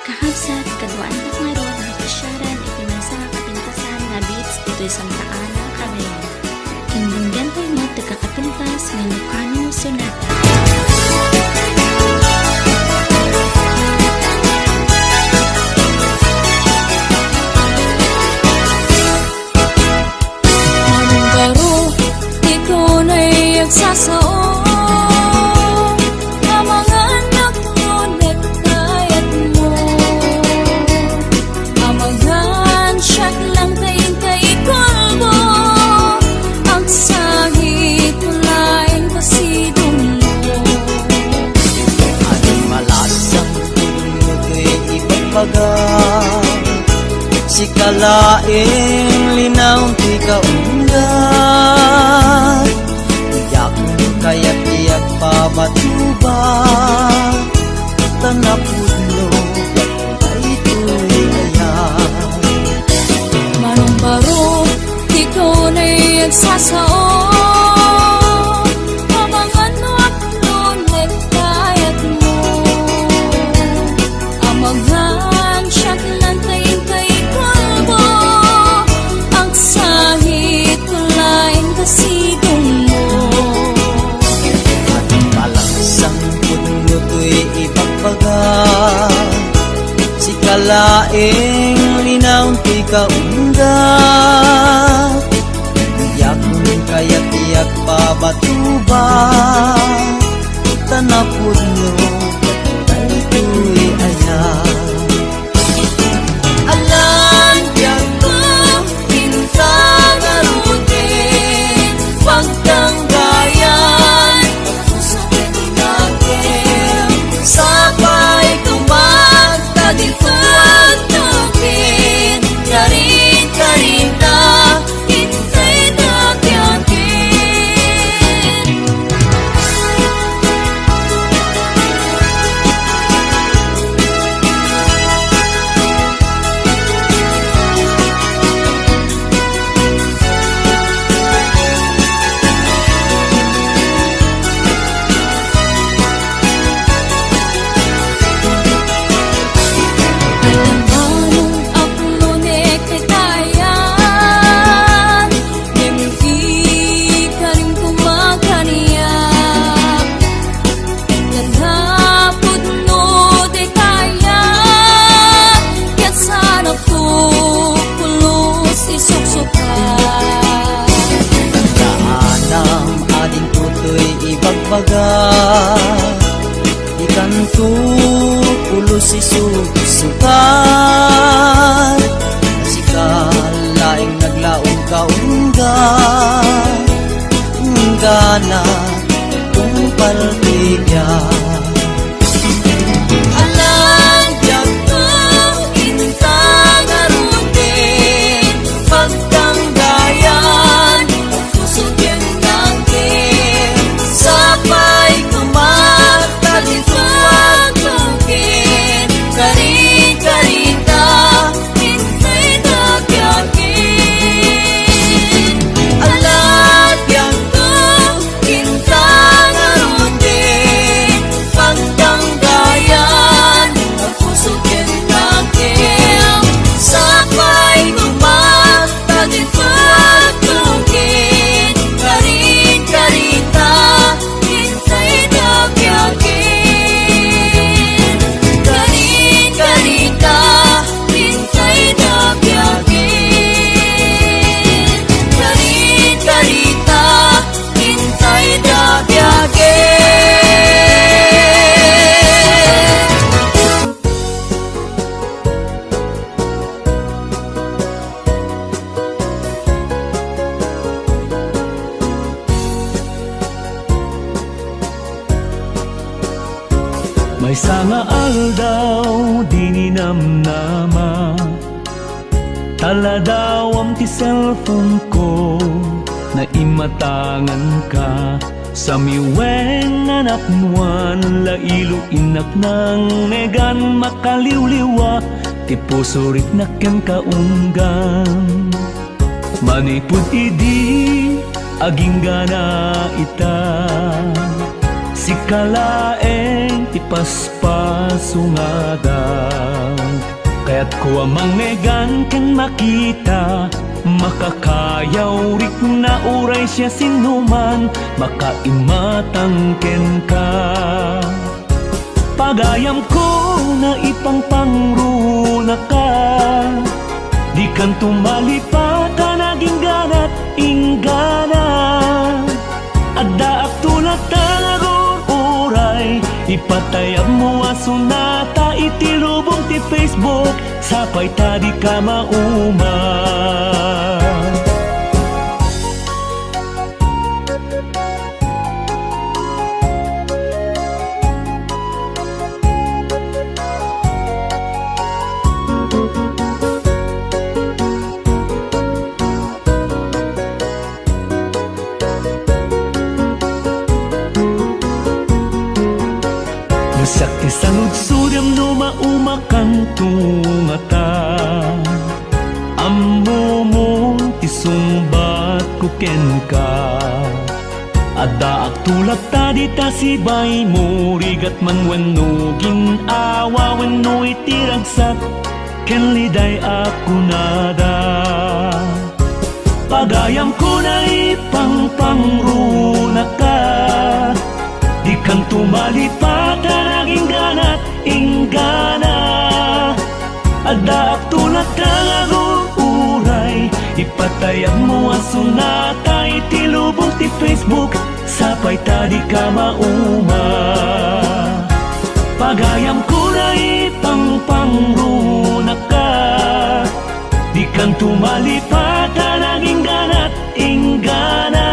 Kakabsat, kadwaan na nga ron ang pasyaran ipinasa kapintasan na beats dito sa Santa Ana, Cagayan. Kinbunggan tayo mo tagakapintas ng Lucano Sonata. Anong baro, ito na'y nagsasao. Si kalaing linaw ti kaunggan, iyak kayak-iyak pabatuba, tanapudlo ay tuloy ayan. Manong baro, ikaw na'y nagsasao. Si kalaing linaw ti kaunggan, iyak kayak-iyak pabatuba, tanapudlo ay tuloy ayan. Alam yan ko, pintang arutin, pagtanggayan, puso'y natin, sabay dito ang tupin, karin-karinta, hintay nagyakin. Ikan tu pulos isusukan, si kalaing naglaong kaunggan, gana kung paltigyan. May sanga aldaw dininamnama, tala daw am ti cellphone ko, na imatangan ka sa miweng anak nuan, lailo inak nang negan makaliwliwa, ti puso rit naken kaunggan. Manipud idi aging gana ita, si kalaeng ti paspasungada. Kaya't ko amang megan ken makita, makakayaw rik na uray siya sinuman, makaimatang ken ka. Pagayam ko na ipangpangruna ka, di kan tumalipat ka naging ganat inggana. Adda ak tulad tangagon uray, ipatayab mo asunata itilubong ti Facebook, sapay ta di ka mauma. Sakti sangud suryam no maumakang tungata, ammo mo tisumbat kuken ka. Adda ak tulad tadi ta sibay mo, rigat man wenno ginawa wenno itiragsak, ken liday ako nada. Pagayam ko na ipangpangruna ka, di kan tumalipat na naging ganat inggana. Adda ak tulad tangagon uray, ipatayab mo asunata itilubong ti Facebook, sapay ta di ka mauma. Pagayam ko na ipangpangruna ka, di kan tumalipat na naging ganat inggana.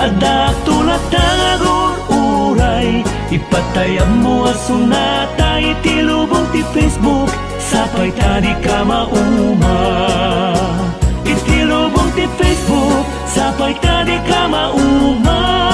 Adda ak tulad tangagon uray, ipatayab mo asunata itilubong ti Facebook, sapay ta di ka mauma. Itilubong ti Facebook, sapay ta di ka mauma.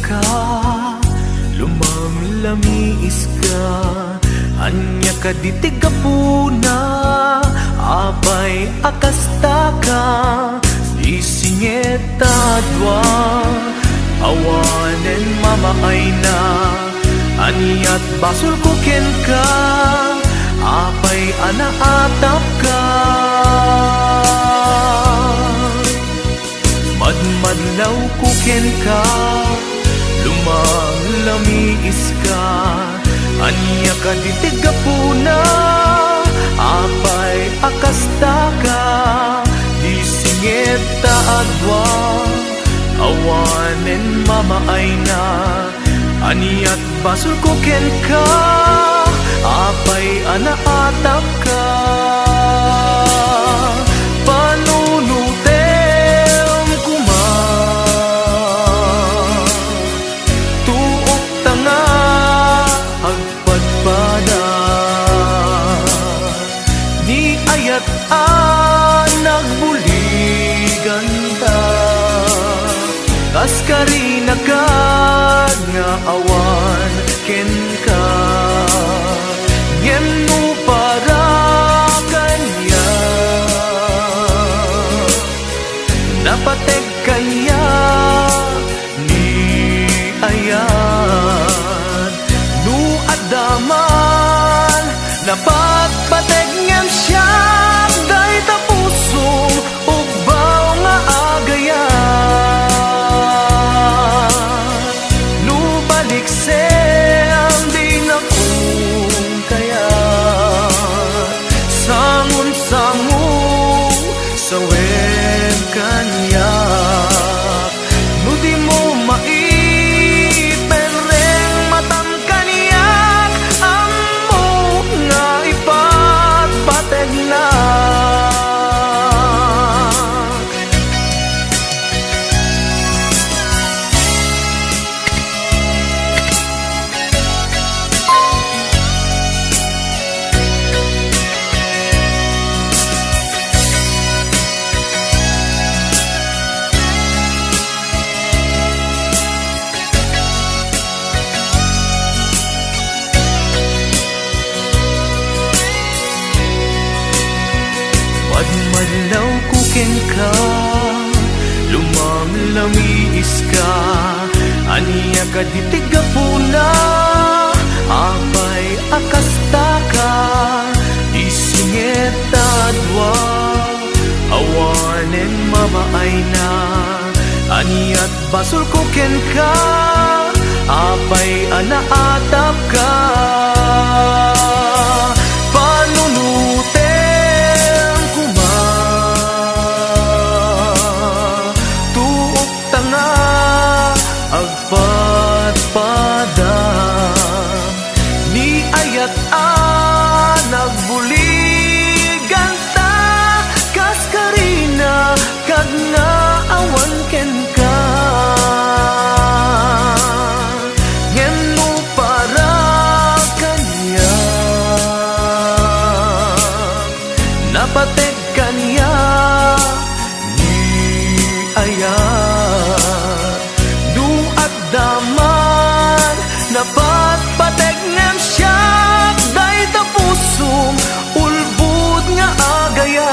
Ka, lumamlamiis ka, anya ka ditiga puna, abay akasta ka, isingeta dwa, awanen mamaay na, anyat basul kuken ka, abay anaatap ka. Madmadlaw kuken ka, lumamlamiis ka, anya ka ditiga puna, apay akasta ka, di singeta adwa, awanen mamaay na, anyat basul kuken ka, apay anaatap ka. Panunutem kuma, tuok tanga agpadpada, ni ayat nagbuligan ta, kaskari nagad nga awan ken ka, ngem no para kanya, napateg kanya ni ayan, no adaman napagpateg ngem siya, day tapusong ugbaw nga agayan, no balikse Madmadlaw kuken ka, lumamlamiis ka, aniya ka ditiga puna, apay akasta ka, isingit adwa, awanen mamaay na, aniya't basol kuken ka, apay anaatap ka. Panunuten kuma, tuok tanga, agpatpada, ni ayat nagbuligan ta, kaskarina, kag nga awan ken ka. Napatek kanya ni ayat duat daman, napatpatek ngem siyak day tapusum ulbud nga agayat,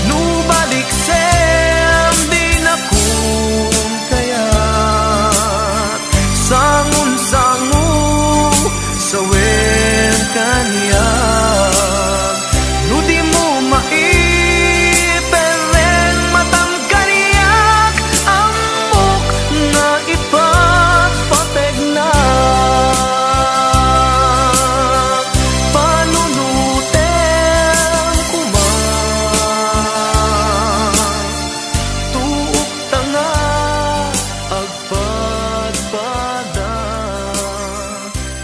nubalik sem di nakun kayat, sangun-sangu sawen kaniyag, no di mo maipereng matang kaniyak, amok na ipagpateg na. Panunuten kuma, tuok tanga, agpadpada,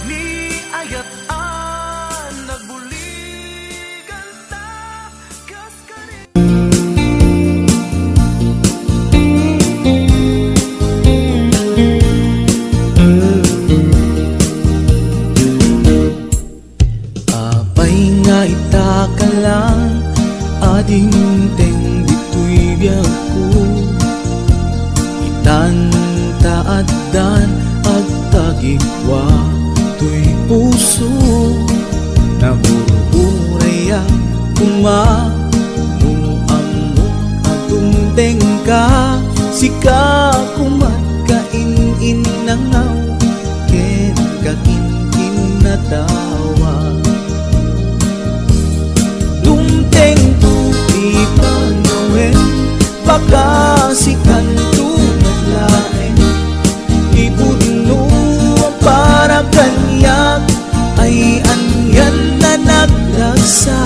ni ayat nagbuligan ta, kaskarin. Apay nga itaka lang, ading teng dito'y biyak ko, itantaaddan at tagikwa to'y puso, nabururay kuma, nuamok atong tengka, sika kumat kain-in nangaw, ken kakin-kin na tawa. Dumteng tu ipanoen, baka sikan tu naglaen, ibudno para kanyak, ay anyan na naglagsa,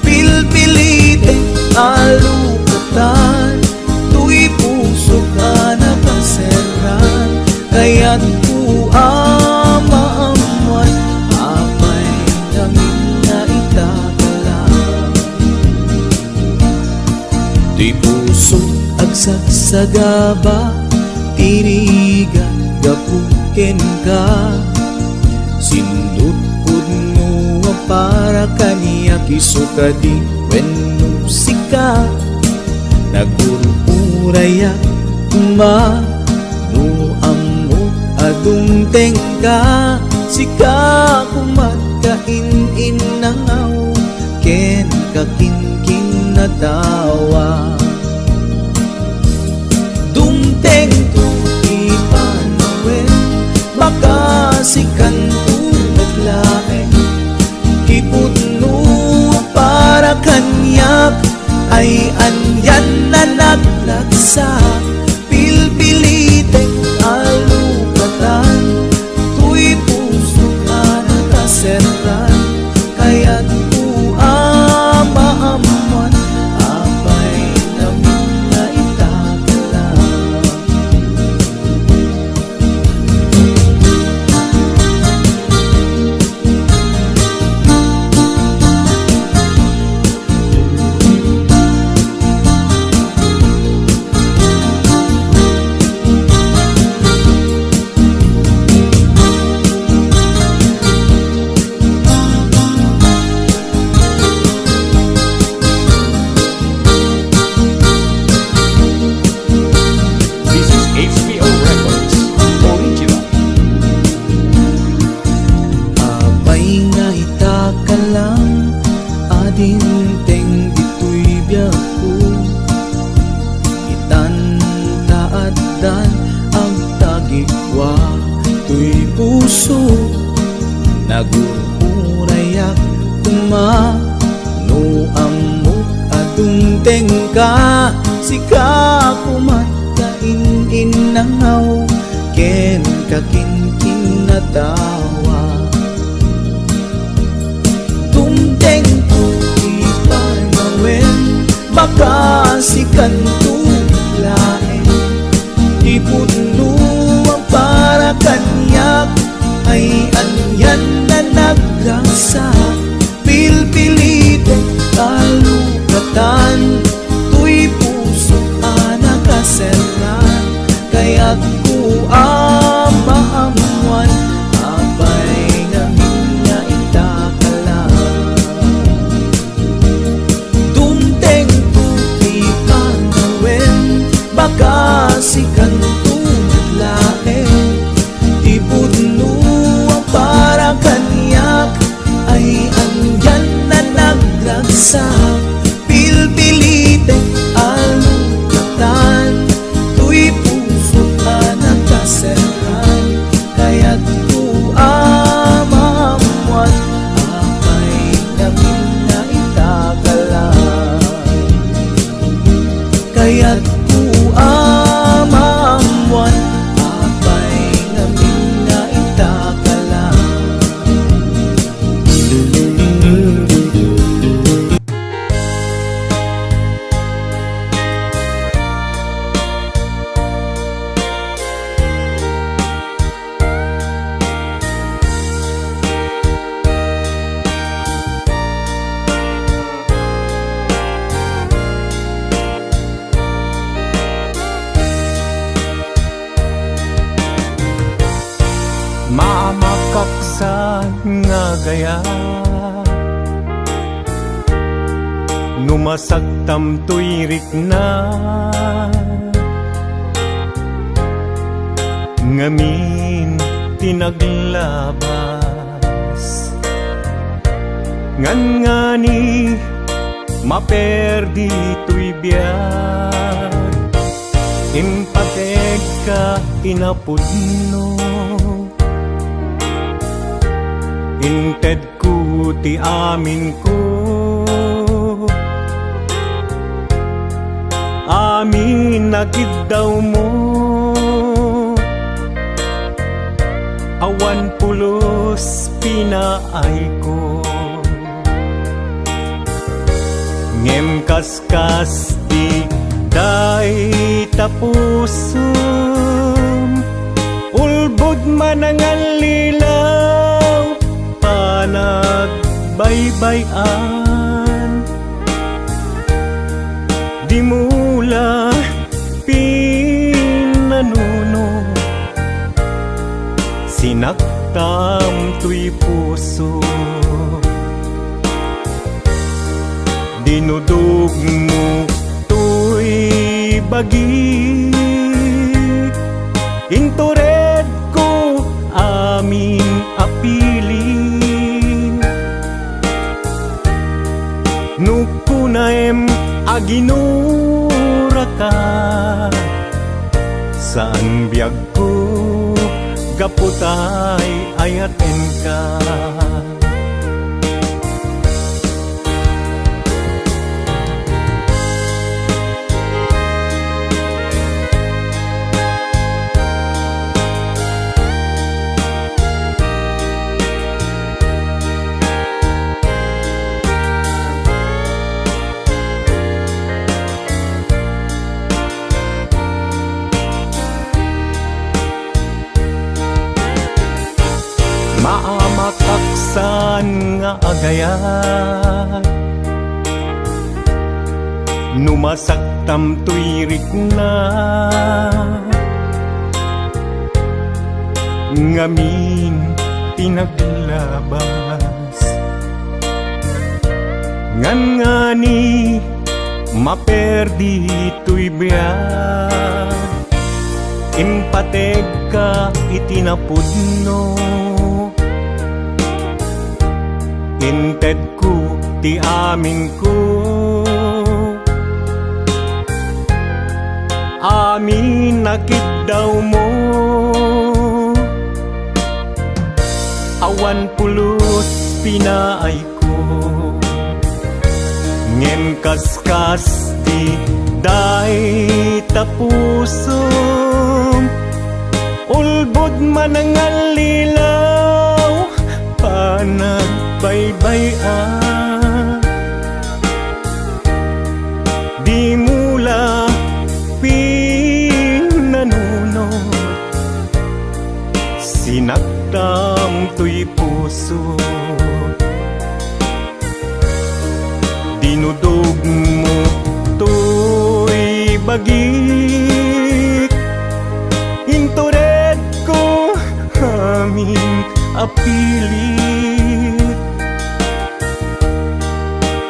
pilpilite alukatan, tu'y puso ka na panseran, kaya't kuamaamuan, apay namin na itagalang. Tu'y puso agsagsagaba, tirigan gapuken ka, sindut pudno para kaniya kisukadi wenno sika, nagururaya kuma, nuammo adung tengka, sika kumat kain-in nangaw, ken kakin-kin na tawa. Dumteng tu ipanoen, baka sikan tu naglaen, ipudno para kanyak, ay anyan na naglagsa, pilpilitek alukatan, tu'y puso ka nakaseran, kaya't kuamaamuan, apay namin na itagalang. Tinteng dito'y biyak ko, itan-taaddan ang tagikwa. To'y puso nagururayak kumano amok adungteng ka. Sika kumat kain-inangaw ken kakin-kin na tawa. Tumteng ko ipanawen baka sikan tulaen. Ipuno ang para kanyak ay anyan na nagrangsak. Pilpilite kalukatan tuy puso anakaseran. Kaya't ko maamuan apay ngamin nga itakalan. Dumteng ko ipanawen baka sikan tulaen. Ipuno ang para kanyak ay andyan na nagragsak. Pilpilite alukatan tuy puso anakaseran. Kaya't ko amamuan apay namin na itakalan. Kaya't ko amamuan apay namin na itakalan. Maamakaksan nga gaya, numasagtam tuyrik na. Ngamin tinaglabas, ngan ngani maperdi tuy biyag. Impateg ka inapudno, inted ko ti amin ko. Amin nagid daw mo, awan pulos pinaay ko. Ngem kaskas di day tapusum, ulbod manangan lilaw panagbaybayan. Di mula pinanuno, sinaktam tuy puso. Dinudog mo tuy bagi, intured ko amin apili. Nukunaem aginura ka, saan biyag ko gaputay ayaten ka. Maamataksan nga agayat, numasaktam tuyrik na. Ngamin pinaglabas, ngan ngani maperdi tuy biyag. Impateg ka itinapudno, inted ko ti amin ko. Amin nakit daw mo, awan pulos pinaay ko. Ngem kaskas ti day tapusom, ulbod man ang alilaw, panagbaybayan. Di mula pinanunod, sinaktam to'y puso. Dinudog mo to'y bagik, intured ko aming apilit.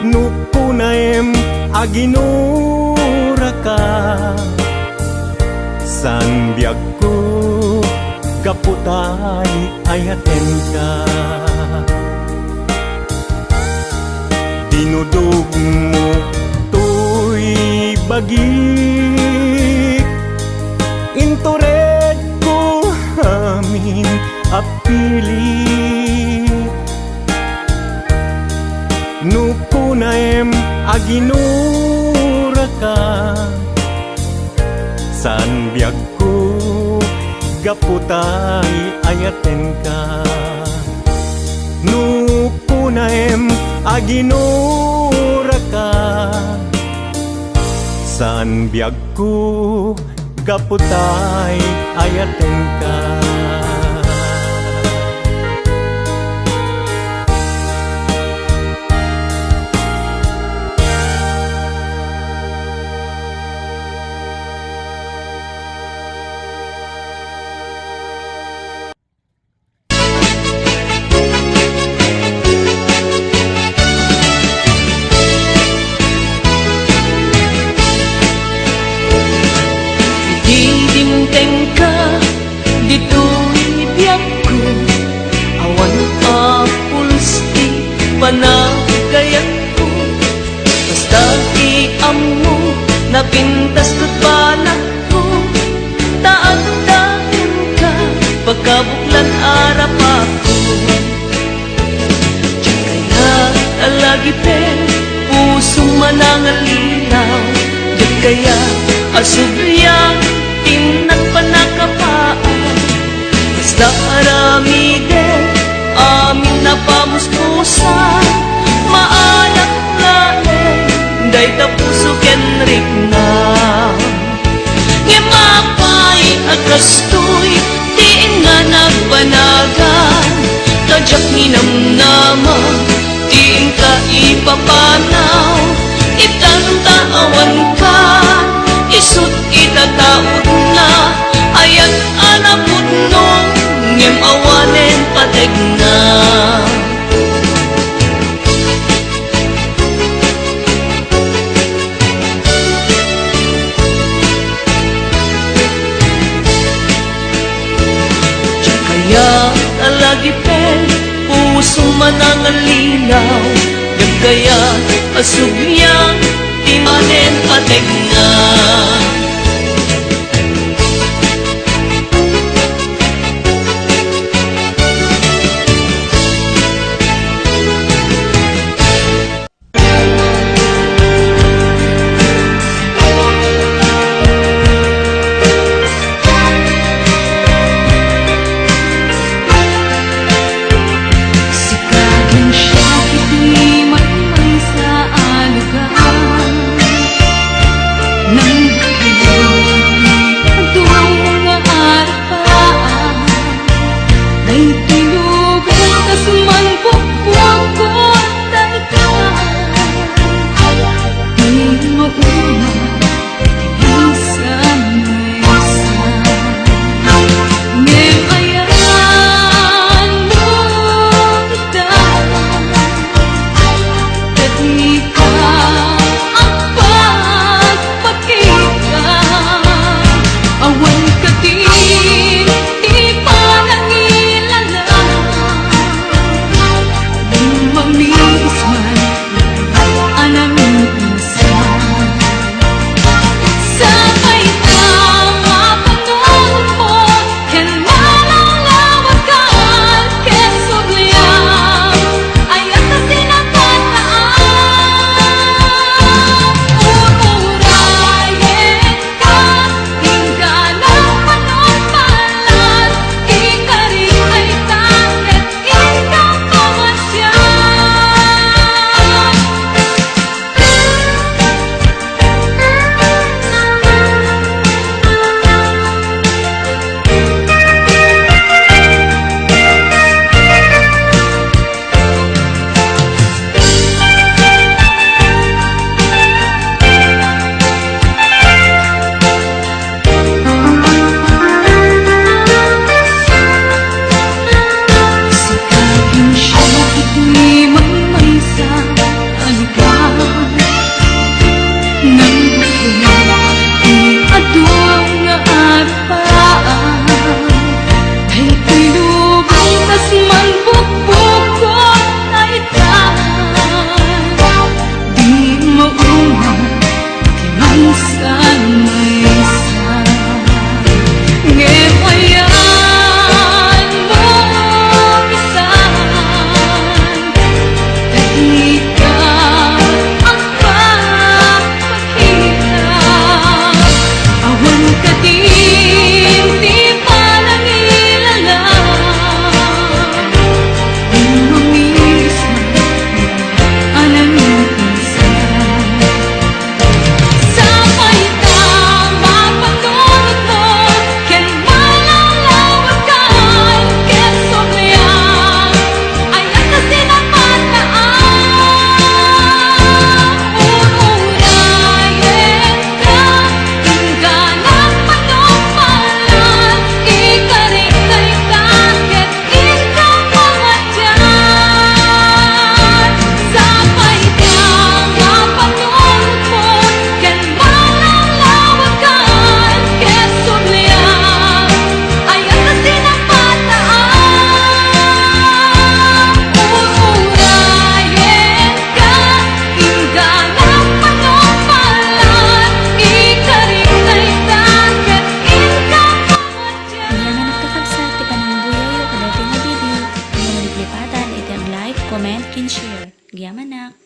Nupunaem aginura ka, san biag ko kaputay ayaten ka. Dinudog mo to'y bagik, intured ko amin apilit. Nupunaem aginura ka, san biag ko gaputay ayaten ka. Nupunaem aginura ka, san biag ko gaputay ayaten ka. Didimteng ka, dito'y biyak ko, awan apulos di panagayan ko. Basta iamo, napintas ko't balak ko, taag-tagan ka, pagkabuklan arap ako. Diyan kaya alagi pe, puso manangalilaw, diyan kaya asubiyang pinagpanakapaan. Basta aramide, amin na pamuspusan, maalak lain, day tapuso kenrik na. Ngimapay agastoy, tiin nga nagbanagan, tadyak ninamnama, tiin ka ipapanaw, itanong-taawan ka, isut itataod na, ayat anapod nung ngem awanen pateg na. Diyan kaya alagi pen, puso manangalilaw, diyan kaya asubiyang timanen pateg na. Sikagin siya, ito'y matmay sa alugan, nang comment, kin share. Giyamanak.